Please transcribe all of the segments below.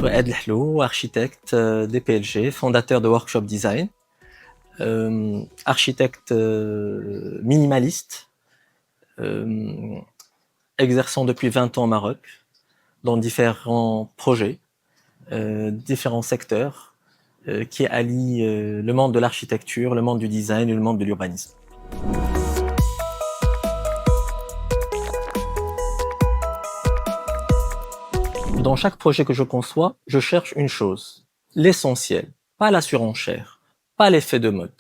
suis Ed Lhlou, architecte DPLG, fondateur de Workshop Design, architecte minimaliste, exerçant depuis 20 ans au Maroc, dans différents projets, différents secteurs, qui allient le monde de l'architecture, le monde du design et le monde de l'urbanisme. Dans chaque projet que je conçois, je cherche une chose, l'essentiel, pas la surenchère, pas l'effet de mode.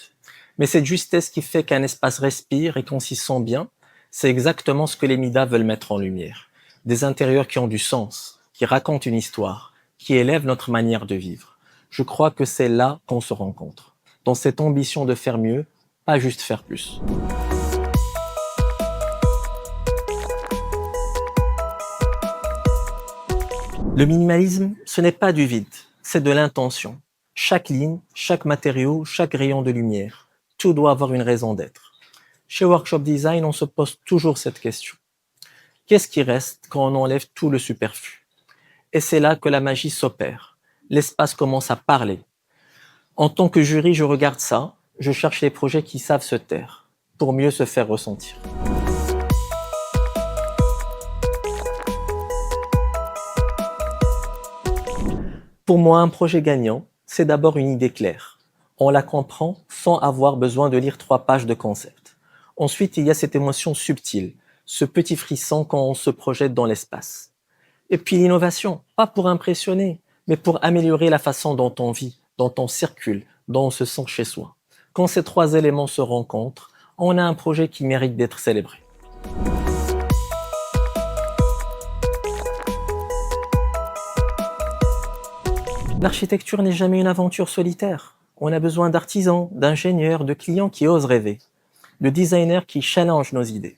Mais cette justesse qui fait qu'un espace respire et qu'on s'y sent bien, c'est exactement ce que les MIDA veulent mettre en lumière. Des intérieurs qui ont du sens, qui racontent une histoire, qui élèvent notre manière de vivre. Je crois que c'est là qu'on se rencontre, dans cette ambition de faire mieux, pas juste faire plus. Le minimalisme, ce n'est pas du vide, c'est de l'intention. Chaque ligne, chaque matériau, chaque rayon de lumière, tout doit avoir une raison d'être. Chez Workshop Design, on se pose toujours cette question. Qu'est-ce qui reste quand on enlève tout le superflu? Et c'est là que la magie s'opère. L'espace commence à parler. En tant que jury, je regarde ça, je cherche les projets qui savent se taire, pour mieux se faire ressentir. Pour moi, un projet gagnant, c'est d'abord une idée claire. On la comprend sans avoir besoin de lire 3 pages de concept. Ensuite, il y a cette émotion subtile, ce petit frisson quand on se projette dans l'espace. Et puis l'innovation, pas pour impressionner, mais pour améliorer la façon dont on vit, dont on circule, dont on se sent chez soi. Quand ces 3 éléments se rencontrent, on a un projet qui mérite d'être célébré. L'architecture n'est jamais une aventure solitaire. On a besoin d'artisans, d'ingénieurs, de clients qui osent rêver, de designers qui challengent nos idées.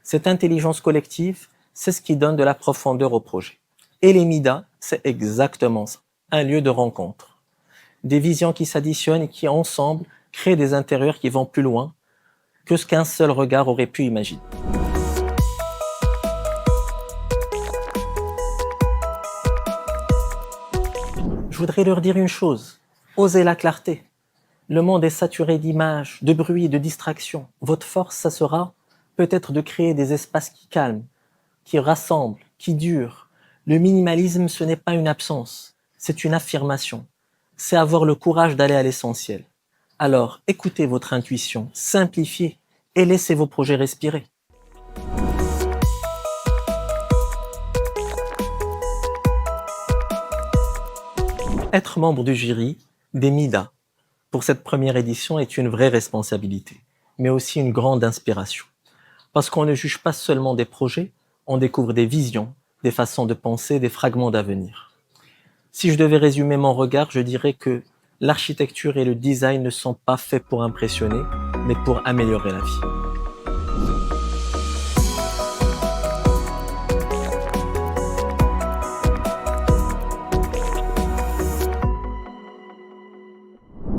Cette intelligence collective, c'est ce qui donne de la profondeur au projet. Et les MIDA, c'est exactement ça, un lieu de rencontre. Des visions qui s'additionnent et qui, ensemble, créent des intérieurs qui vont plus loin que ce qu'un seul regard aurait pu imaginer. Je voudrais leur dire une chose, osez la clarté. Le monde est saturé d'images, de bruit, de distractions. Votre force, ça sera peut-être de créer des espaces qui calment, qui rassemblent, qui durent. Le minimalisme, ce n'est pas une absence, c'est une affirmation. C'est avoir le courage d'aller à l'essentiel. Alors, écoutez votre intuition, simplifiez et laissez vos projets respirer. Être membre du jury des MIDA pour cette première édition est une vraie responsabilité, mais aussi une grande inspiration. Parce qu'on ne juge pas seulement des projets, on découvre des visions, des façons de penser, des fragments d'avenir. Si je devais résumer mon regard, je dirais que l'architecture et le design ne sont pas faits pour impressionner, mais pour améliorer la vie.